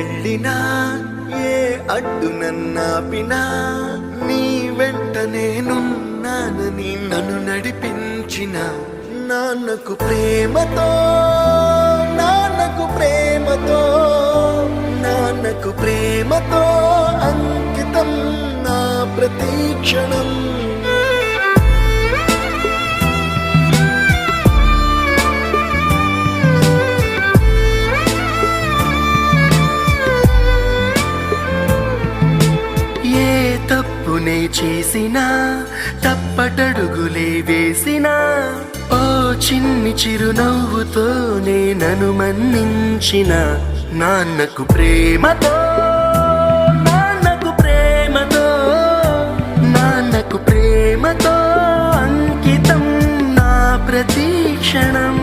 వెళ్ళినా ఏ అడ్డు నన్నాపినా నీ వెంట నేనున్నానని నన్ను నడిపించిన నాన్నకు ప్రేమతో నాన్నకు ప్రేమతో నాన్నకు ప్రేమతో అంకితం నా ప్రతి క్షణం. తప్పునే చేసినా తప్పటడుగులే వేసినా ఓ చిన్ని చిరునవ్వుతోనే నన్ను మన్నించిన నాన్నకు ప్రేమతో నాన్నకు ప్రేమతో నాన్నకు ప్రేమతో అంకితం నా ప్రతి క్షణం.